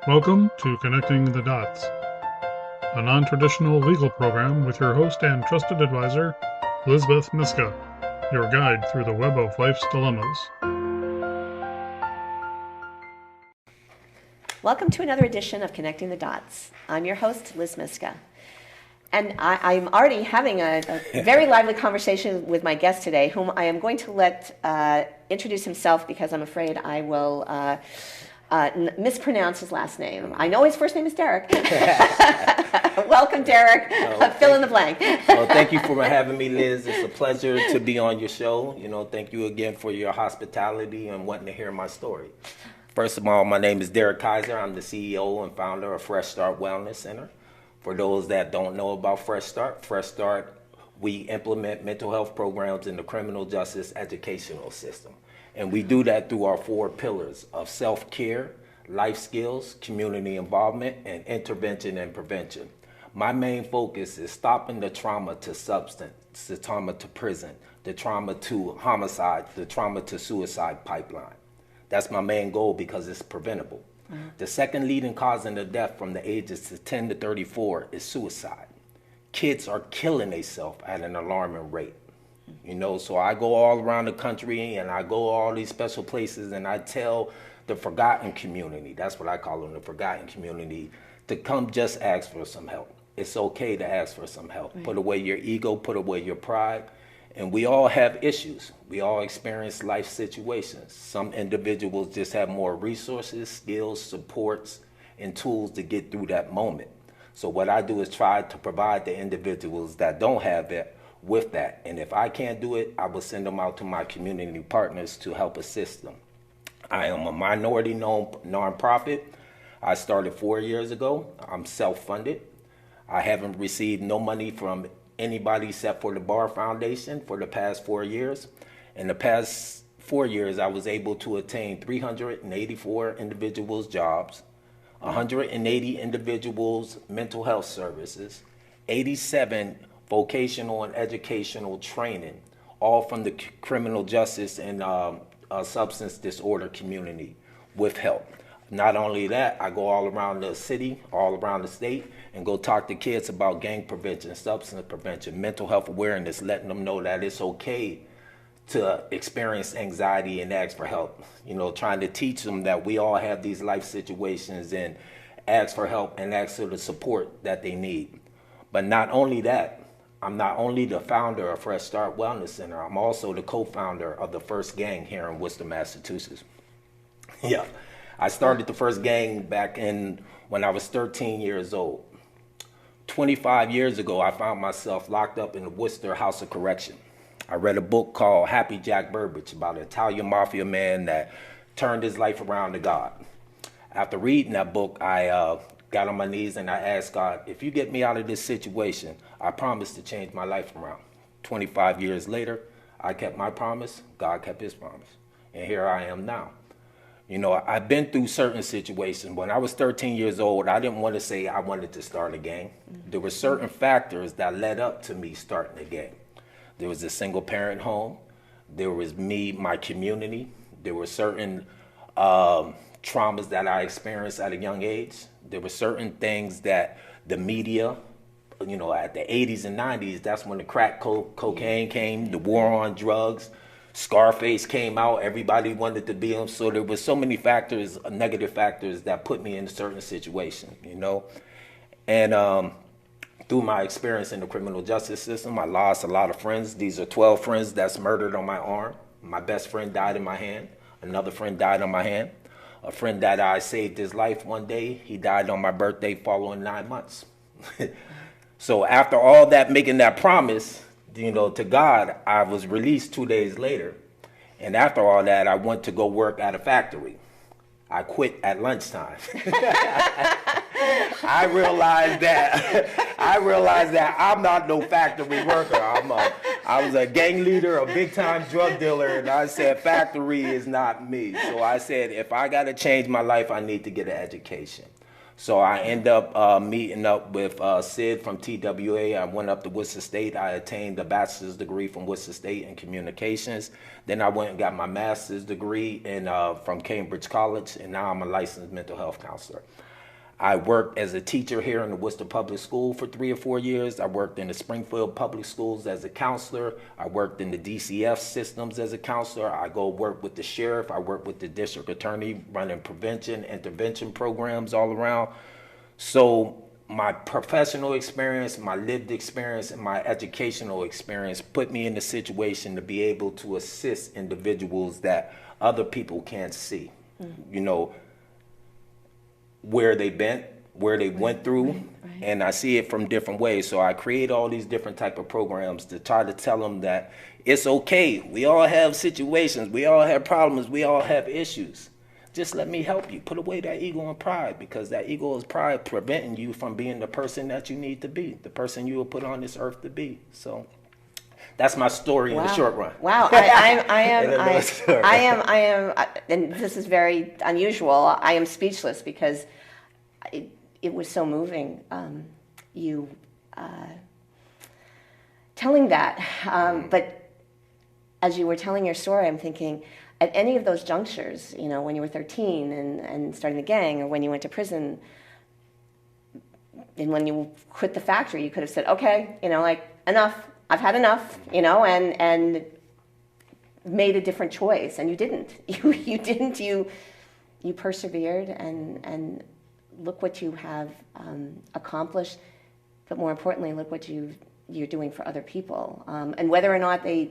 Welcome to Connecting the Dots, a non-traditional legal program with your host and trusted advisor, Elizabeth Miska, your guide through the web of life's dilemmas. Welcome to another edition of Connecting the Dots. I'm your host, Liz Miska. And I'm already having a very lively conversation with my guest today, whom I am going to let introduce himself because I'm afraid I will mispronounce his last name. I know his first name is Derrick. Welcome, Derrick. Fill in the blank. Well, thank you for having me, Liz. It's a pleasure to be on your show. Thank you again for your hospitality and wanting to hear my story. First of all, my name is Derrick Kiser. I'm the CEO and founder of Fresh Start Wellness Center. For those that don't know about Fresh Start, we implement mental health programs in the criminal justice educational system. And we do that through our 4 pillars of self-care, life skills, community involvement, and intervention and prevention. My main focus is stopping the trauma to substance, the trauma to prison, the trauma to homicide, the trauma to suicide pipeline. That's my main goal because it's preventable. Mm-hmm. The second leading cause of death from the ages of 10 to 34 is suicide. Kids are killing themselves at an alarming rate. So I go all around the country and I go all these special places and I tell the forgotten community, that's what I call them, the forgotten community, to come just ask for some help. It's okay to ask for some help. Right. Put away your ego, put away your pride. And we all have issues. We all experience life situations. Some individuals just have more resources, skills, supports, and tools to get through that moment. So what I do is try to provide the individuals that don't have it with that. And if I can't do it, I will send them out to my community partners to help assist them. I am a minority nonprofit. I started 4 years ago. I'm self-funded. I haven't received no money from anybody except for the Bar Foundation for the past 4 years. In the past 4 years, I was able to attain 384 individuals' jobs, 180 individuals' mental health services, 87 vocational and educational training, all from the criminal justice and substance disorder community with help. Not only that, I go all around the city, all around the state, and go talk to kids about gang prevention, substance prevention, mental health awareness, letting them know that it's okay to experience anxiety and ask for help. Trying to teach them that we all have these life situations and ask for help and ask for the support that they need. But not only that, I'm not only the founder of Fresh Start Wellness Center, I'm also the co-founder of the first gang here in Worcester, Massachusetts. Yeah. I started the first gang back when I was 13 years old. 25 years ago, I found myself locked up in the Worcester House of Correction. I read a book called Happy Jack Burbage about an Italian mafia man that turned his life around to God. After reading that book, I got on my knees and I asked God, if you get me out of this situation, I promise to change my life around. 25 years later, I kept my promise, God kept his promise. And here I am now. I've been through certain situations. When I was 13 years old, I didn't want to say I wanted to start a gang. There were certain factors that led up to me starting a gang. There was a single parent home. There was me, my community. There were certain traumas that I experienced at a young age. There were certain things that the media, at the 80s and 90s, that's when the crack cocaine came, the war on drugs. Scarface came out, everybody wanted to be him. So there was so many factors, negative factors that put me in a certain situation, And through my experience in the criminal justice system, I lost a lot of friends. These are 12 friends that's murdered on my arm. My best friend died in my hand. Another friend died on my hand. A friend that I saved his life one day, he died on my birthday following 9 months. So after all that, making that promise, to God, I was released 2 days later. And after all that, I went to go work at a factory. I quit at lunchtime. I realized that I'm not no factory worker. I was a gang leader, a big time drug dealer, and I said factory is not me. So I said, if I got to change my life, I need to get an education. So I end up meeting up with Sid from TWA. I went up to Worcester State. I attained a bachelor's degree from Worcester State in communications. Then I went and got my master's degree from Cambridge College, and now I'm a licensed mental health counselor. I worked as a teacher here in the Worcester Public School for 3 or 4 years. I worked in the Springfield Public Schools as a counselor. I worked in the DCF systems as a counselor. I go work with the sheriff. I work with the district attorney running prevention, intervention programs all around. So my professional experience, my lived experience, and my educational experience put me in a situation to be able to assist individuals that other people can't see. You know, where they've been, where they went through, and I see it from different ways. So I create all these different type of programs to try to tell them that it's okay. We all have situations, we all have problems, we all have issues. Just let me help you. Put away that ego and pride, because that ego is pride preventing you from being the person that you need to be, the person you were put on this earth to be. So that's my story in the short run. Wow, I am, and this is very unusual. I am speechless because it was so moving. You telling that, but as you were telling your story, I'm thinking, at any of those junctures, you know, when you were 13 and starting the gang, or when you went to prison, and when you quit the factory, you could have said, okay, you know, like, enough. I've had enough, you know, and made a different choice, and you didn't. You didn't. You persevered, and look what you have accomplished. But more importantly, look what you're doing for other people. And whether or not they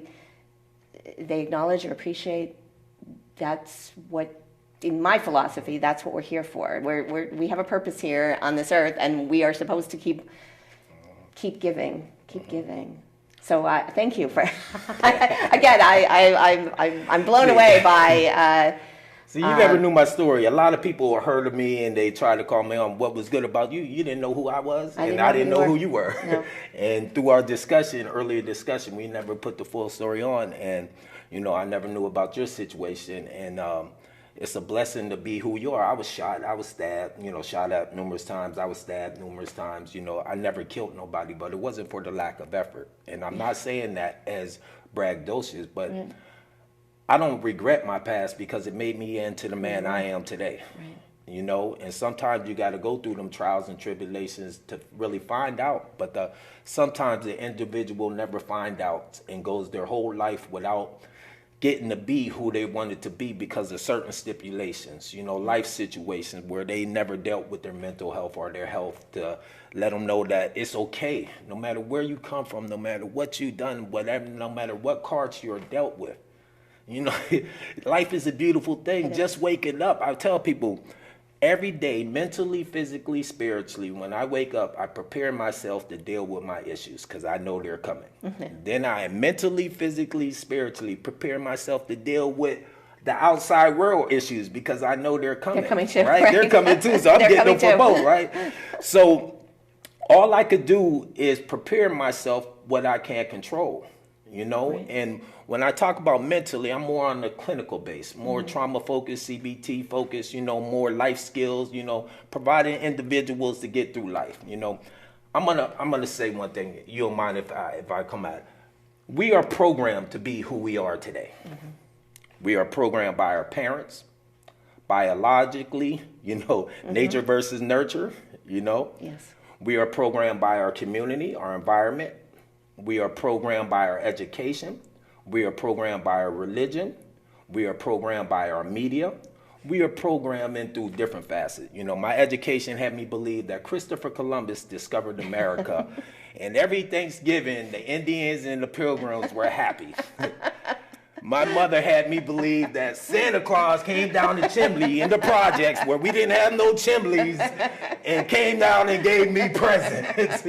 acknowledge or appreciate, that's what, in my philosophy, that's what we're here for. We have a purpose here on this earth, and we are supposed to keep giving, keep giving. So thank you for again. I'm blown away by. See, you never knew my story. A lot of people heard of me and they tried to call me on what was good about you. You didn't know who I was, and I didn't know who you were. No. And through our earlier discussion, we never put the full story on. And you know, I never knew about your situation. And it's a blessing to be who you are. I was shot. I was stabbed. You know, shot at numerous times. I was stabbed numerous times. You know, I never killed nobody, but it wasn't for the lack of effort. And I'm not saying that as braggadocious, but I don't regret my past because it made me into the man I am today. Right. You know, and sometimes you got to go through them trials and tribulations to really find out. But sometimes the individual never find out and goes their whole life without getting to be who they wanted to be because of certain stipulations, you know, life situations where they never dealt with their mental health or their health, to let them know that it's okay, no matter where you come from, no matter what you've done, whatever, no matter what cards you're dealt with. You know, life is a beautiful thing. Just waking up. I tell people every day, mentally, physically, spiritually, when I wake up, I prepare myself to deal with my issues because I know they're coming. Then I mentally, physically, spiritually prepare myself to deal with the outside world issues because I know they're coming. They're coming too. Right? They're coming too, so I'm getting them for both, right? So all I could do is prepare myself what I can't control, you know? Right. And when I talk about mentally, I'm more on the clinical base, more trauma focused, CBT focused, you know, more life skills, you know, providing individuals to get through life. You know, I'm gonna say one thing. You don't mind if I come at it. We are programmed to be who we are today. We are programmed by our parents, biologically, you know, nature versus nurture, you know. Yes. We are programmed by our community, our environment. We are programmed by our education. We are programmed by our religion. We are programmed by our media. We are programmed in through different facets. You know, my education had me believe that Christopher Columbus discovered America, and every Thanksgiving, the Indians and the Pilgrims were happy. My mother had me believe that Santa Claus came down the chimney in the projects where we didn't have no chimneys and came down and gave me presents.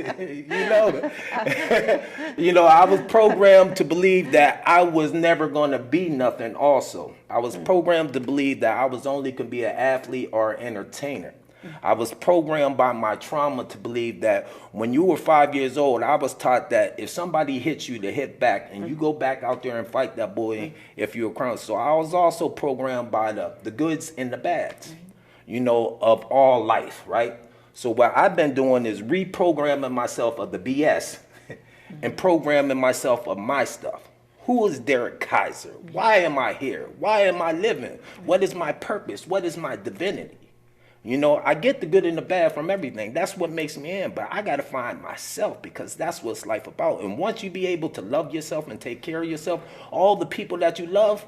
You know, I was programmed to believe that I was never going to be nothing also. I was programmed to believe that I was only going to be an athlete or an entertainer. I was programmed by my trauma to believe that when you were 5 years old, I was taught that if somebody hits you, to hit back, and you go back out there and fight that boy if you're a criminal. So I was also programmed by the goods and the bads. of all life, right? So what I've been doing is reprogramming myself of the BS and programming myself of my stuff. Who is Derrick Kiser? Why am I here? Why am I living? What is my purpose? What is my divinity? I get the good and the bad from everything. That's what makes me in. But I got to find myself, because that's what's life about. And once you be able to love yourself and take care of yourself, all the people that you love,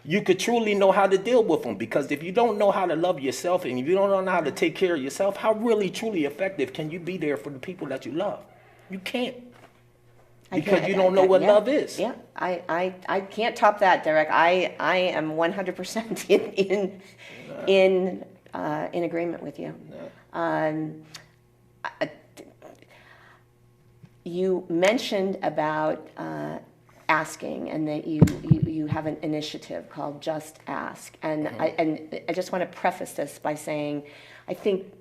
you could truly know how to deal with them. Because if you don't know how to love yourself and if you don't know how to take care of yourself, how really, truly effective can you be there for the people that you love? You can't. Because you don't know what love is. Yeah, I can't top that, Derrick. I am 100% in agreement with you. You mentioned about asking, and that you have an initiative called Just Ask, and I just want to preface this by saying, I think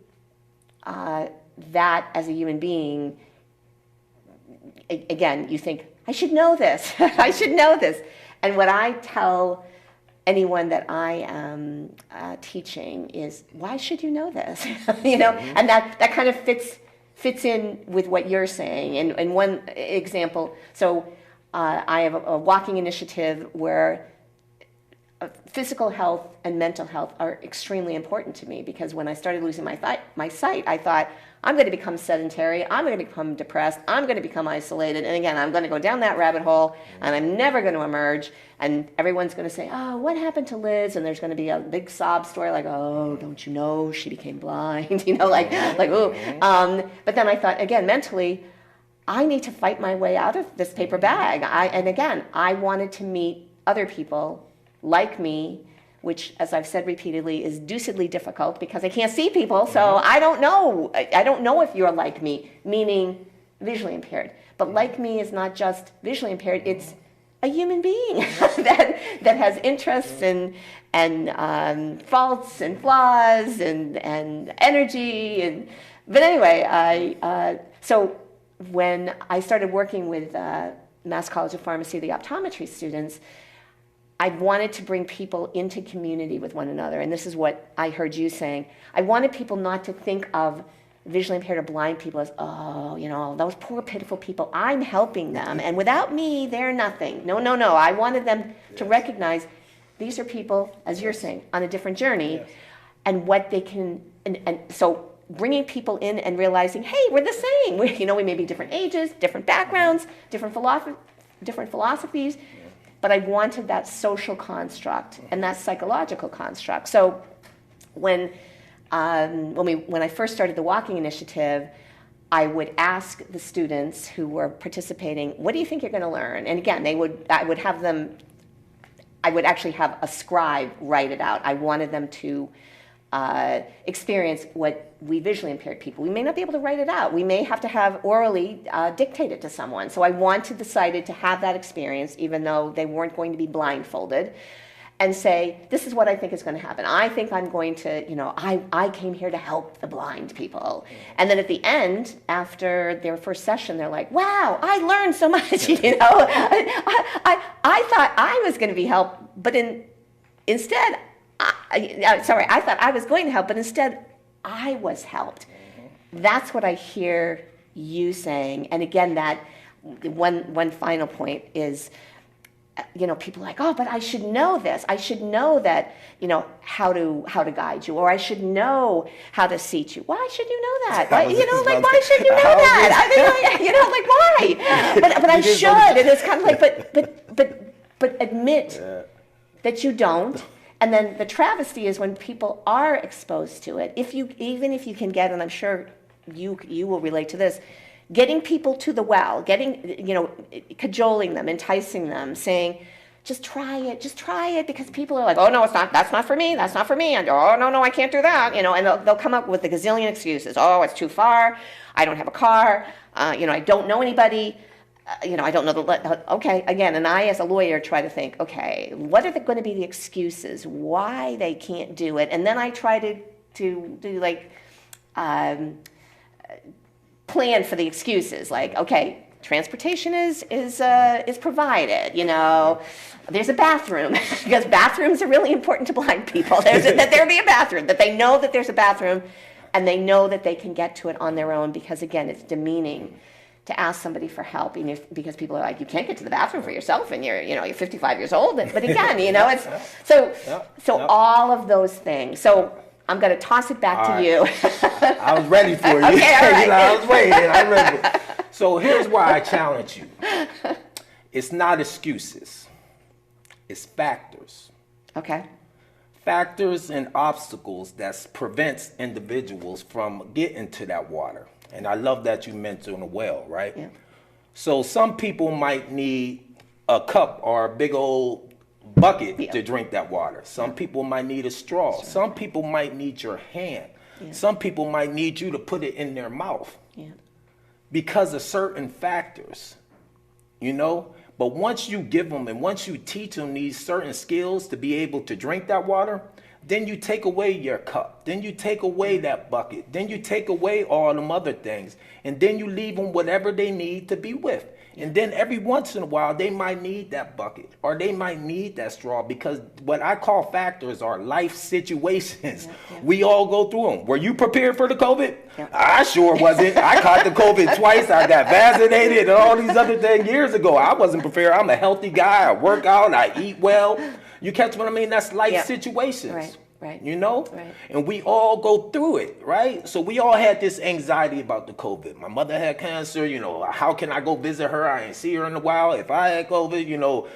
that as a human being, again, you think, I should know this. I should know this. And what I tell anyone that I am teaching is, why should you know this? And that kind of fits in with what you're saying. And one example, so I have a walking initiative where physical health and mental health are extremely important to me, because when I started losing my sight, I thought, I'm going to become sedentary, I'm going to become depressed, I'm going to become isolated, and again, I'm going to go down that rabbit hole, and I'm never going to emerge, and everyone's going to say, oh, what happened to Liz? And there's going to be a big sob story, like, oh, don't you know, she became blind, ooh. But then I thought, again, mentally, I need to fight my way out of this paper bag. And again, I wanted to meet other people like me, which, as I've said repeatedly, is deucedly difficult because I can't see people, so I don't know. I don't know if you're like me, meaning visually impaired. But like me is not just visually impaired, it's a human being that has interests and faults and flaws and energy. But anyway, so when I started working with Mass College of Pharmacy, the optometry students, I wanted to bring people into community with one another, and this is what I heard you saying. I wanted people not to think of visually impaired or blind people as, oh, those poor, pitiful people, I'm helping them, and without me, they're nothing. No. I wanted them to recognize these are people, as you're saying, on a different journey, and what they can, and so bringing people in and realizing, hey, we're the same. We may be different ages, different backgrounds, different philosophies, but I wanted that social construct and that psychological construct. So when I first started the walking initiative, I would ask the students who were participating, what do you think you're going to learn? And again, I would actually have a scribe write it out. I wanted them to experience what we visually impaired people. We may not be able to write it out. We may have to have orally dictate it to someone. So I decided to have that experience, even though they weren't going to be blindfolded, and say, this is what I think is going to happen. I think I'm going to, I came here to help the blind people. And then at the end, after their first session, they're like, wow, I learned so much, I thought I was going to be helped, but instead, I thought I was going to help, but instead I was helped. That's what I hear you saying. And again, that one final point is, people are like, oh, but I should know this. I should know that, how to guide you, or I should know how to seat you. Why should you know that? Why should you know that? Why? But I should. It is kind of like, but admit that you don't. And then the travesty is when people are exposed to it, even if you can get, and I'm sure you will relate to this, getting people to the well, cajoling them, enticing them, saying, just try it, because people are like, oh no, that's not for me, and oh no, I can't do that, and they'll come up with a gazillion excuses. Oh, it's too far, I don't have a car, I don't know anybody. I don't know okay, again, and I as a lawyer try to think, okay, what are going to be the excuses why they can't do it? And then I try to do plan for the excuses, like, okay, transportation is provided. There's a bathroom because bathrooms are really important to blind people. That there be a bathroom, that they know that there's a bathroom, and they know that they can get to it on their own, because again, it's demeaning to ask somebody for help, because people are like, you can't get to the bathroom for yourself, and you're 55 years old. But again, it's so all of those things. So I'm going to toss it back to you. I was ready for you. Okay, all right. I was waiting. I'm ready. So here's why I challenge you. It's not excuses. It's factors. Okay. Factors and obstacles that prevents individuals from getting to that water. And I love that you mentioned a well, right? Yeah. So some people might need a cup or a big old bucket to drink that water. Some people might need a straw. Sure. Some people might need your hand. Yeah. Some people might need you to put it in their mouth. Yeah. Because of certain factors, But once you give them and once you teach them these certain skills to be able to drink that water, then you take away your cup. Then you take away that bucket. Then you take away all them other things. And then you leave them whatever they need to be with. And then every once in a while, they might need that bucket or they might need that straw, because what I call factors are life situations. Yeah. We all go through them. Were you prepared for the COVID? Yeah. I sure wasn't. I caught the COVID twice. I got vaccinated and all these other things years ago. I wasn't prepared. I'm a healthy guy. I work out. I eat well. You catch what I mean? That's life situations. Right. Right. Right. And we all go through it, right? So we all had this anxiety about the COVID. My mother had cancer, how can I go visit her? I ain't see her in a while. If I had COVID,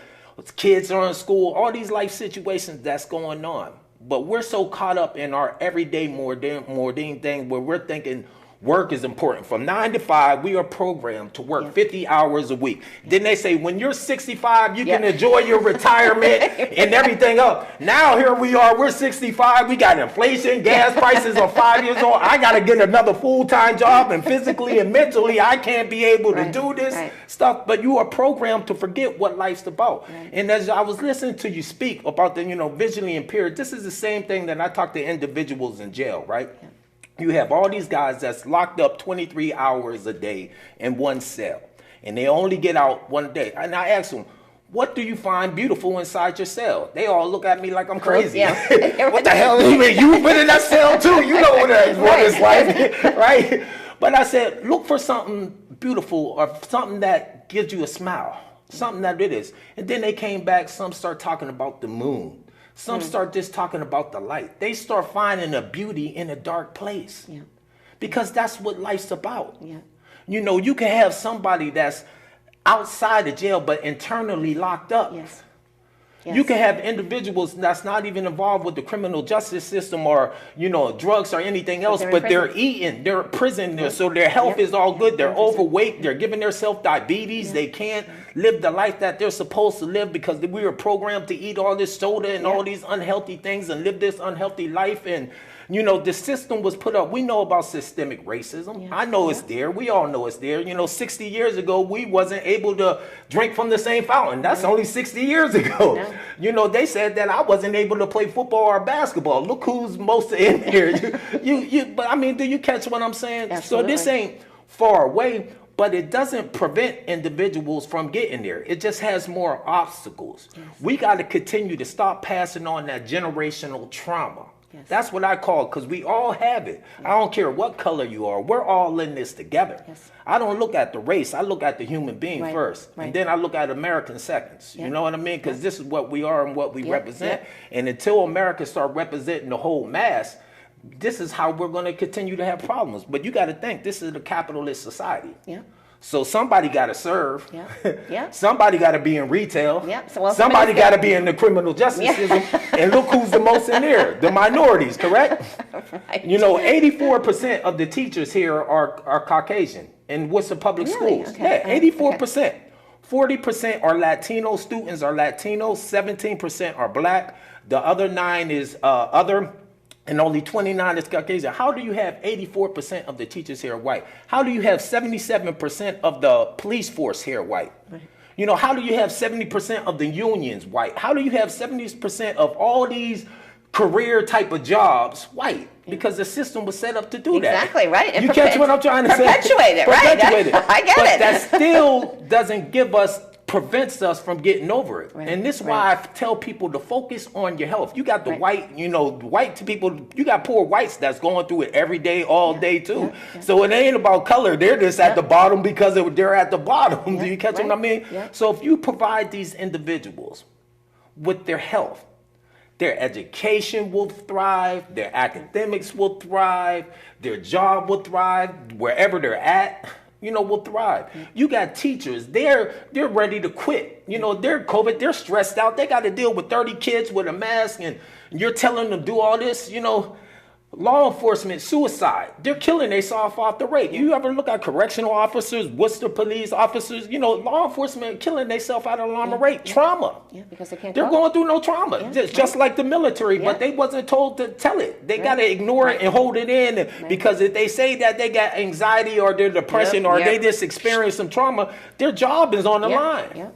kids are in school, all these life situations that's going on. But we're so caught up in our everyday mundane thing where we're thinking work is important. From 9 to 5, we are programmed to work 50 hours a week. Then they say, when you're 65, you can enjoy your retirement and everything else. Now here we are, we're 65, we got inflation, gas prices are 5 years old. I got to get another full-time job, and physically and mentally, I can't be able to do this stuff. But you are programmed to forget what life's about. Right. And as I was listening to you speak about the, visually impaired, this is the same thing that I talk to individuals in jail, right? Yeah. You have all these guys that's locked up 23 hours a day in one cell, and they only get out one day. And I ask them, what do you find beautiful inside your cell? They all look at me like I'm crazy. Yeah. What the hell? You been in that cell too? You know what it's like, right? But I said, look for something beautiful or something that gives you a smile, something that it is. And then they came back, some start talking about the moon. Some start just talking about the light. They start finding a beauty in a dark place. Yeah. Because that's what life's about. Yeah. You can have somebody that's outside of jail but internally locked up. Yes. Yes. You can have individuals that's not even involved with the criminal justice system or, drugs or anything else, but they're eating, they're in prison, so their health is all good. They're overweight, they're giving themselves diabetes, they can't live the life that they're supposed to live because we were programmed to eat all this soda and all these unhealthy things and live this unhealthy life. And the system was put up. We know about systemic racism. Yeah. I know it's there. We all know it's there. 60 years ago, we wasn't able to drink from the same fountain. That's only 60 years ago. No. They said that I wasn't able to play football or basketball. Look who's most in here. But I mean, do you catch what I'm saying? Absolutely. So this ain't far away, but it doesn't prevent individuals from getting there. It just has more obstacles. Yes. We got to continue to stop passing on that generational trauma. Yes. That's what I call it, because we all have it. Yes. I don't care what color you are. We're all in this together. Yes. I don't look at the race. I look at the human being first. Right. And then I look at American seconds. Yep. You know what I mean? Because this is what we are and what we represent. Yep. And until America start representing the whole mass, this is how we're going to continue to have problems. But you got to think, this is a capitalist society. Yeah. So somebody got to serve. Yeah. Yeah. Somebody got to be in retail. Yeah. So somebody got to be in the criminal justice system. And look who's the most in there. The minorities, correct? Right. 84% of the teachers here are Caucasian in Worcester public schools. Okay. Yeah, 84%. Okay. 40% are Latino students are Latinos. 17% are black. The other 9 is other. And only 29 is Caucasian. How do you have 84% of the teachers here white? How do you have 77% of the police force here white? Right. How do you have 70% of the unions white? How do you have 70% of all these career type of jobs white? because the system was set up to do that. Exactly, right. And you catch what I'm trying to say? Perpetuate it, right? Perpetuate it. I get but it. That still doesn't prevents us from getting over it. Right, and this is why I tell people to focus on your health. You got the white people, you got poor whites that's going through it every day, all day too. So it ain't about color. They're just at the bottom because they're at the bottom. Do you catch what I mean? So if you provide these individuals with their health, their education will thrive, their academics will thrive, their job will thrive, wherever they're at, will thrive. You got teachers, they're ready to quit. They're COVID, they're stressed out. They got to deal with 30 kids with a mask and you're telling them to do all this, Law enforcement, suicide, they're killing themselves off the rate. You ever look at correctional officers, Worcester police officers, law enforcement killing themselves at an alarming rate. Trauma. Yeah, because they can't They're going through no trauma. Yeah, just like the military, but they wasn't told to tell it. They got to ignore it and hold it in because if they say that they got anxiety or they're depression or they just experienced some trauma, their job is on the line.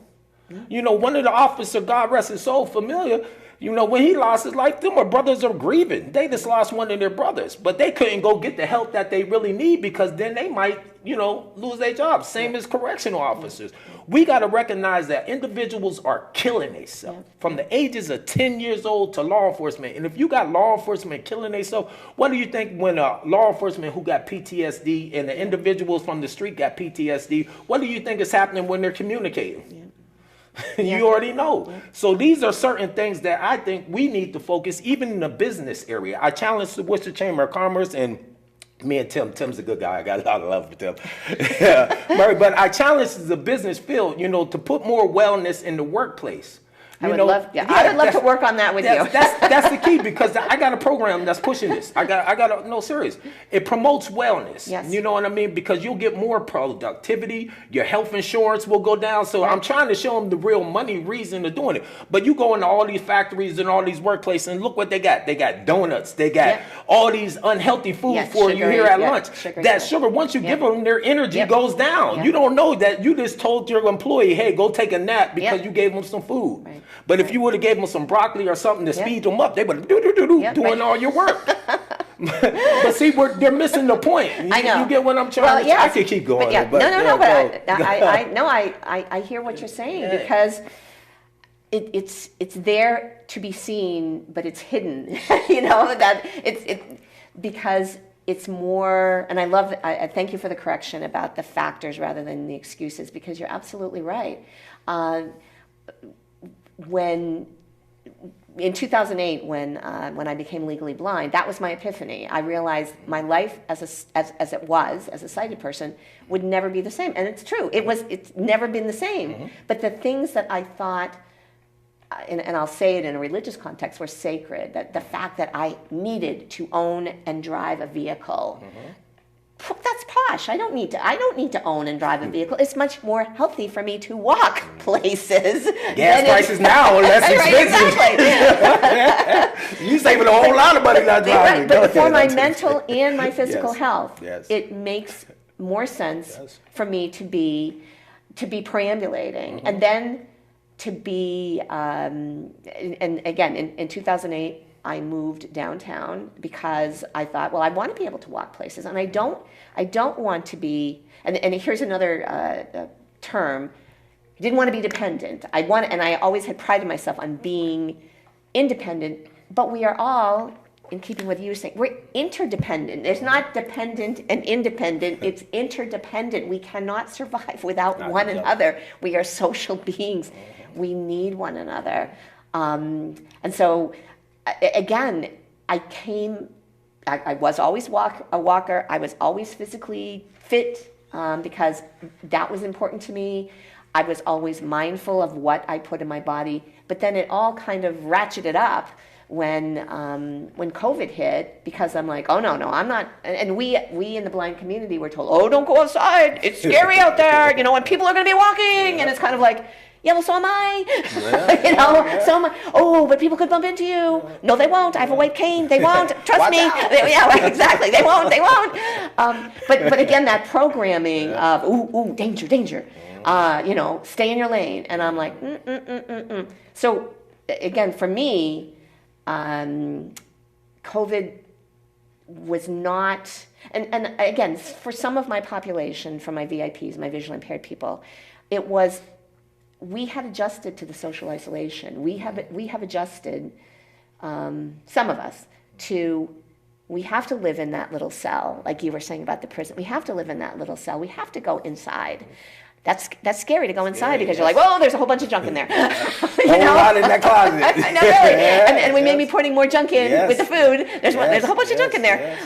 One of the officers, God rest his soul, familiar, when he lost his life, them brothers are grieving. They just lost one of their brothers, but they couldn't go get the help that they really need because then they might, lose their job. Same as correctional officers. We got to recognize that individuals are killing themselves from the ages of 10 years old to law enforcement. And if you got law enforcement killing themselves, what do you think when law enforcement who got PTSD and the individuals from the street got PTSD, what do you think is happening when they're communicating? You already know. So these are certain things that I think we need to focus, even in the business area. I challenge the Worcester Chamber of Commerce and me and Tim's a good guy. I got a lot of love for Tim. But I challenge the business field, to put more wellness in the workplace. I would love to work on that with you. That's the key because I got a program that's pushing this. I got no serious. It promotes wellness. Yes. You know what I mean? Because you'll get more productivity. Your health insurance will go down. So I'm trying to show them the real money reason of doing it. But you go into all these factories and all these workplaces and look what they got. They got donuts. They got all these unhealthy foods for you here at lunch. Sugar, once you give them, their energy goes down. You don't know that you just told your employee, hey, go take a nap because you gave them some food. Right. But if you would have gave them some broccoli or something to speed them up, they would have doing all your work. But see, they're missing the point. I know. You get what I'm trying to say? I could keep going. But I hear what you're saying because it's there to be seen, but it's hidden. That it's because it's more, and I thank you for the correction about the factors rather than the excuses because you're absolutely right. When in 2008, when I became legally blind, that was my epiphany. I realized my life as it was as a sighted person would never be the same, and it's true. It's never been the same. Mm-hmm. But the things that I thought, and I'll say it in a religious context, were sacred. That the fact that I needed to own and drive a vehicle. Mm-hmm. That's posh. I don't need to own and drive a vehicle. It's much more healthy for me to walk places. Gas prices now are less expensive. Exactly. You saving a whole lot of money not driving. But for my mental and my physical health, it makes more sense for me to be perambulating, and then to be. And again, in 2008. I moved downtown because I thought, well, I want to be able to walk places, and I don't want to be. And here's another term: I didn't want to be dependent. And I always had prided myself on being independent. But we are all, in keeping with you saying, we're interdependent. It's not dependent and independent. It's interdependent. We cannot survive without one another. We are social beings. We need one another, and so. Again, I was always a walker. I was always physically fit because that was important to me. I was always mindful of what I put in my body. But then it all kind of ratcheted up when COVID hit because I'm like, oh, no, I'm not. And we in the blind community were told, oh, don't go outside. It's scary out there, and people are going to be walking. And it's kind of like, yeah, well, so am I. So am I. Oh, but people could bump into you. No, they won't. I have a white cane. They won't. Trust me. Yeah, right, exactly. They won't. But again, that programming of ooh, danger. Stay in your lane. And I'm like, So again, for me, COVID was not, and again, for some of my population, for my VIPs, my visually impaired people, it was, we had adjusted to the social isolation. We have adjusted, some of us, to, we have to live in that little cell, like you were saying about the prison. We have to live in that little cell. We have to go inside. That's scary to go inside because you're like, whoa, there's a whole bunch of junk in there. A whole lot in that closet. I know, really. And we may be putting more junk in with the food. There's a whole bunch of junk in there.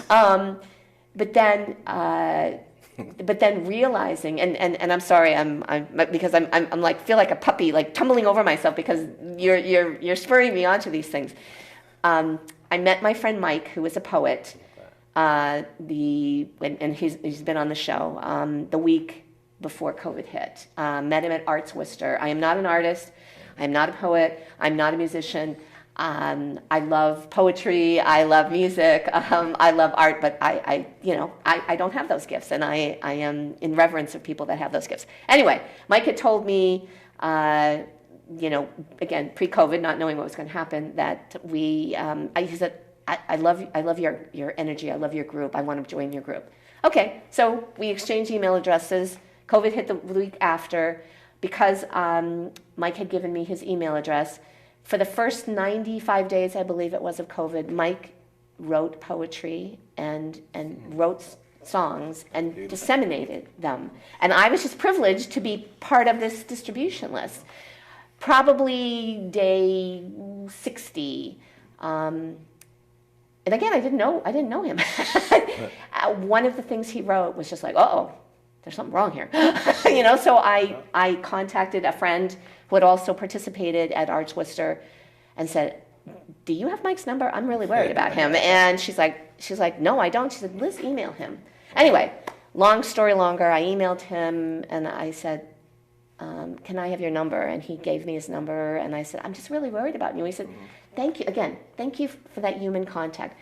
But then realizing, and I'm sorry, I'm because I'm like, feel like a puppy, like tumbling over myself because you're spurring me onto these things. I met my friend Mike, who is a poet. And he's been on the show the week before COVID hit. Met him at Arts Worcester. I am not an artist. I am not a poet. I'm not a musician. I love poetry. I love music. I love art, but I don't have those gifts, and I am in reverence of people that have those gifts. Anyway, Mike had told me, again, pre-COVID, not knowing what was going to happen, that he said, I love your energy. I love your group. I want to join your group. Okay, so we exchanged email addresses. COVID hit the week after. Because Mike had given me his email address, for the first 95 days, I believe it was, of COVID, Mike wrote poetry and wrote songs and disseminated them. And I was just privileged to be part of this distribution list. Probably day 60. And again, I didn't know him. One of the things he wrote was just like, uh-oh, there's something wrong here. So I contacted a friend who had also participated at Arts Worcester and said, do you have Mike's number? I'm really worried about him. And she's like, no, I don't. She said, Liz, email him. Anyway, long story longer, I emailed him and I said, can I have your number? And he gave me his number and I said, I'm just really worried about you. He said, thank you. Again, thank you for that human contact.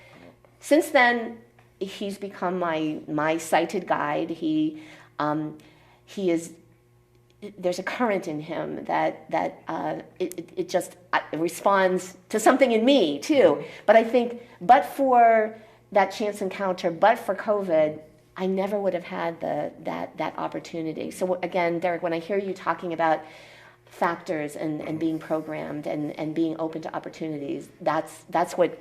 Since then, he's become my sighted guide. He is, there's a current in him that it just responds to something in me too. But I think, but for that chance encounter, but for COVID, I never would have had that opportunity. So again, Derrick, when I hear you talking about factors and being programmed and being open to opportunities, that's what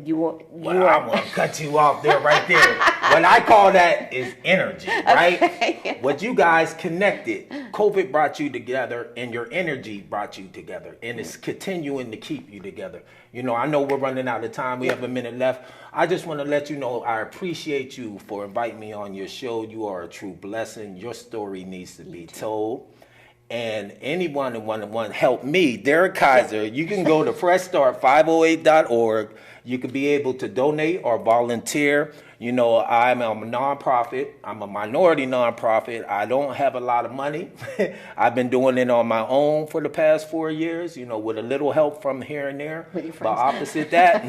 you are. I'm gonna cut you off there, right there. What I call that is energy, right? Okay. What you guys connected, COVID brought you together, and your energy brought you together, and it's continuing to keep you together. I know we're running out of time. We have a minute left. I just want to let you know I appreciate you for inviting me on your show. You are a true blessing. Your story needs to be told. And anyone who want to help me, Derrick Kiser, you can go to freshstart508.org. You can be able to donate or volunteer. I'm a nonprofit. I'm a minority nonprofit. I don't have a lot of money. I've been doing it on my own for the past 4 years, with a little help from here and there. With your friends. But opposite that,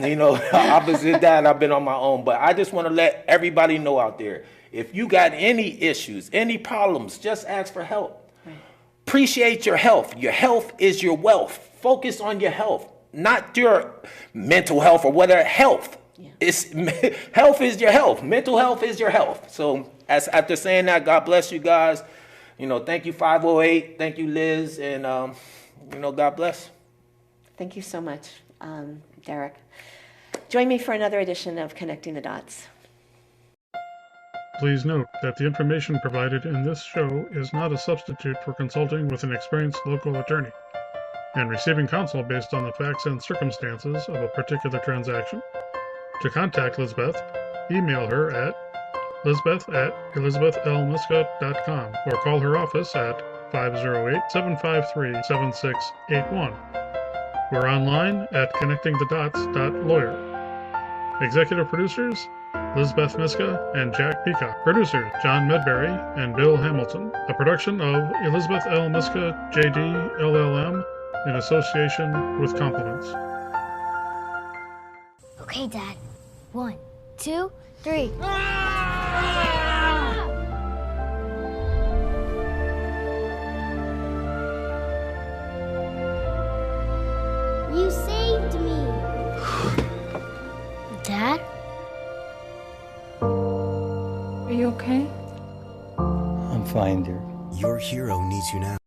I've been on my own. But I just want to let everybody know out there, if you got any issues, any problems, just ask for help. Appreciate your health. Your health is your wealth. Focus on your health, not your mental health or whatever. Health. Yeah. Health is your health. Mental health is your health. So after saying that, God bless you guys. Thank you 508. Thank you, Liz. And, God bless. Thank you so much, Derrick. Join me for another edition of Connecting the Dots. Please note that the information provided in this show is not a substitute for consulting with an experienced local attorney and receiving counsel based on the facts and circumstances of a particular transaction. To contact Lizbeth, email her at lisbeth@elizabethlmiska.com or call her office at 508-753-7681. We're online at connectingthedots.lawyer. Executive producers, Lizbeth Miska and Jack Peacock. Producers, John Medberry and Bill Hamilton. A production of Elizabeth L. Miska, J.D., LLM, in association with Compliments. Okay, Dad. 1, 2, 3. You saved me. Dad? find her. Your hero needs you now.